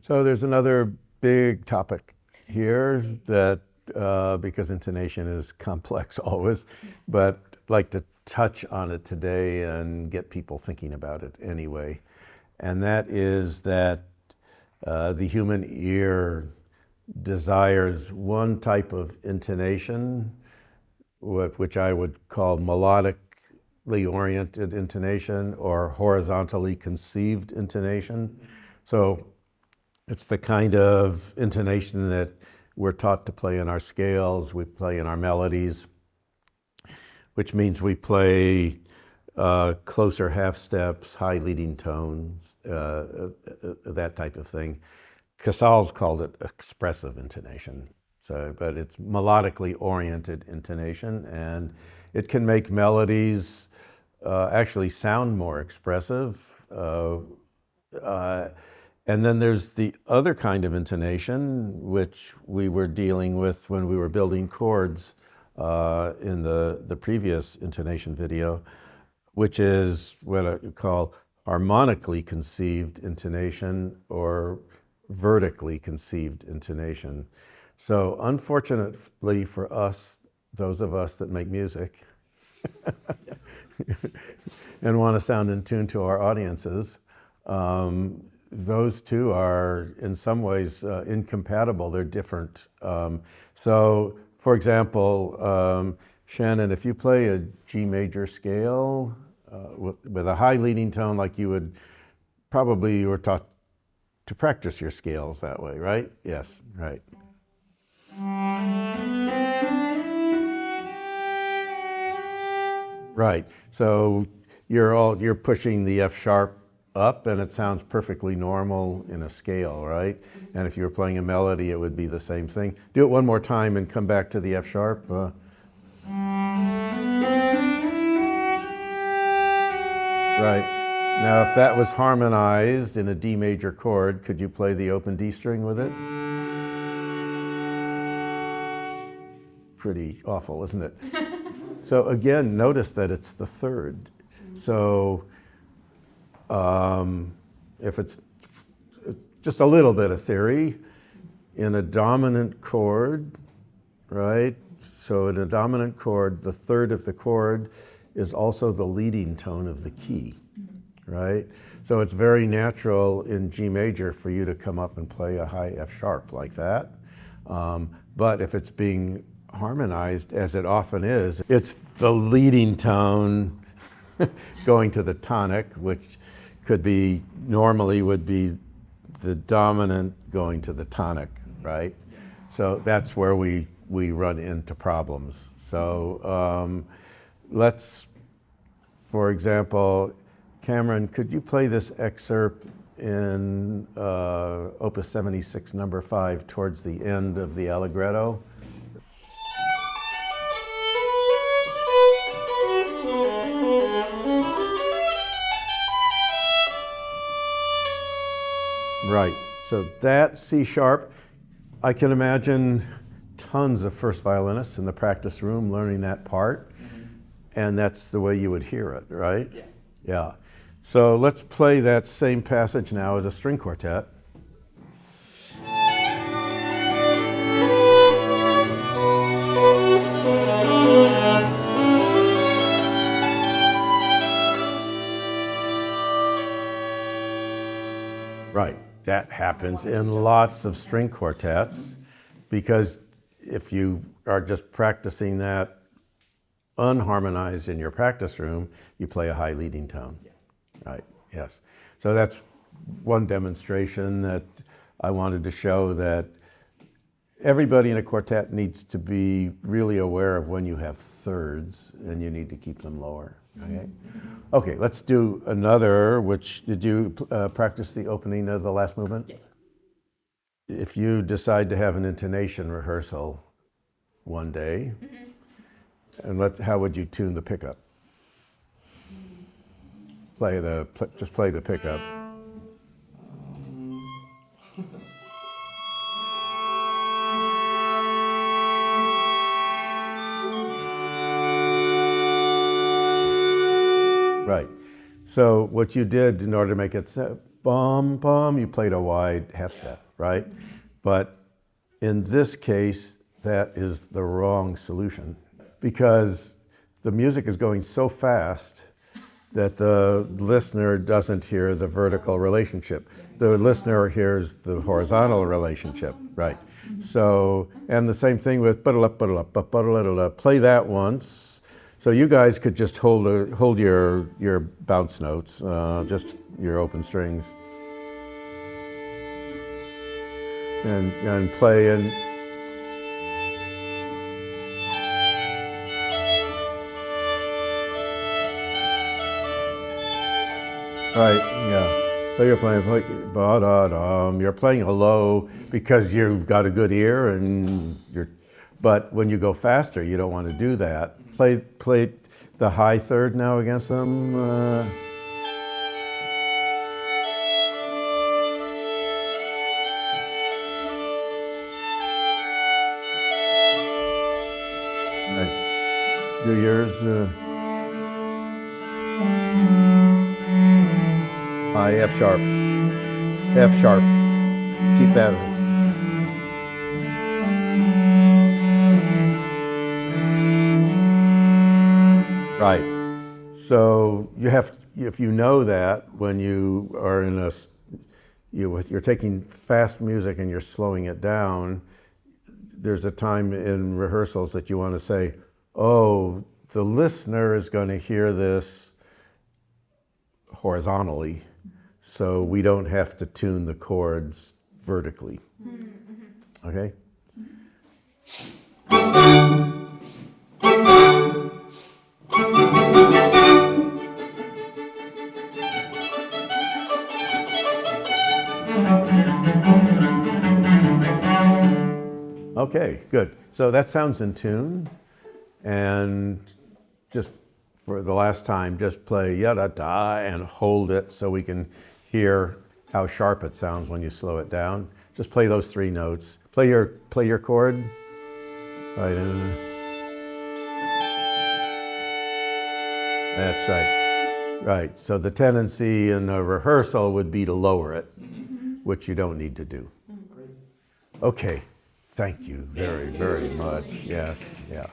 So there's another big topic here that, because intonation is complex always, but I'd like to touch on it today and get people thinking about it anyway. And that is that the human ear desires one type of intonation, which I would call melodically oriented intonation or horizontally conceived intonation. So it's the kind of intonation that we're taught to play in our scales, we play in our melodies, which means we play closer half steps, high leading tones, that type of thing. Casals called it expressive intonation. So, but it's melodically oriented intonation, and it can make melodies actually sound more expressive. And then there's the other kind of intonation, which we were dealing with when we were building chords in the previous intonation video, which is what I call harmonically conceived intonation or vertically conceived intonation. So unfortunately for us, those of us that make music and want to sound in tune to our audiences, those two are in some ways incompatible. They're different. So for example, Shannon, if you play a G major scale with a high leading tone, like you would probably, you were taught to practice your scales that way, right? Yes, right. Right. So you're pushing the F sharp up, and it sounds perfectly normal in a scale, right? And if you were playing a melody, it would be the same thing. Do it one more time and come back to the F sharp. Right. Now, if that was harmonized in a D major chord, could you play the open D string with it? It's pretty awful, isn't it? So again, notice that it's the third. So if it's just a little bit of theory, in a dominant chord, right? So in a dominant chord, the third of the chord is also the leading tone of the key, right? So it's very natural in G major for you to come up and play a high F sharp like that. But if it's being harmonized, as it often is, it's the leading tone going to the tonic, which could be, normally would be the dominant going to the tonic, right? So that's where we run into problems. So let's, for example, Cameron, could you play this excerpt in Opus 76, number 5, towards the end of the allegretto? Right, so that C sharp, I can imagine tons of first violinists in the practice room learning that part, and that's the way you would hear it, right? Yeah. Yeah. So let's play that same passage now as a string quartet. Right. That happens in lots of string quartets, because if you are just practicing that unharmonized in your practice room, you play a high leading tone. Right, yes. So that's one demonstration that I wanted to show, that everybody in a quartet needs to be really aware of when you have thirds and you need to keep them lower. Okay, okay, let's do another, which, did you practice the opening of the last movement? Yes. If you decide to have an intonation rehearsal one day, and how would you tune the pickup? Just play the pickup. Right. So what you did in order to make it bum, bum, you played a wide half step, right? But in this case, that is the wrong solution because the music is going so fast that the listener doesn't hear the vertical relationship. The listener hears the horizontal relationship, right? So, and the same thing with play that once. So you guys could just hold your bounce notes, just your open strings, and play and. Right, yeah. So you're playing ba-da-dum. You're playing a low because you've got a good ear, and but when you go faster, you don't want to do that. Play the high third now against them. Right. Do yours. High F sharp. F sharp. Keep that. Right. So you have, if you know that when you are in you're taking fast music and you're slowing it down, there's a time in rehearsals that you want to say, oh, the listener is going to hear this horizontally, so we don't have to tune the chords vertically. Okay? Okay, good. So that sounds in tune. And just for the last time, just play ya-da-da and hold it so we can hear how sharp it sounds when you slow it down. Just play those three notes. Play your chord. Right. That's right. Right. So the tendency in a rehearsal would be to lower it, which you don't need to do. Okay. Thank you very, very much. Yes. Yeah.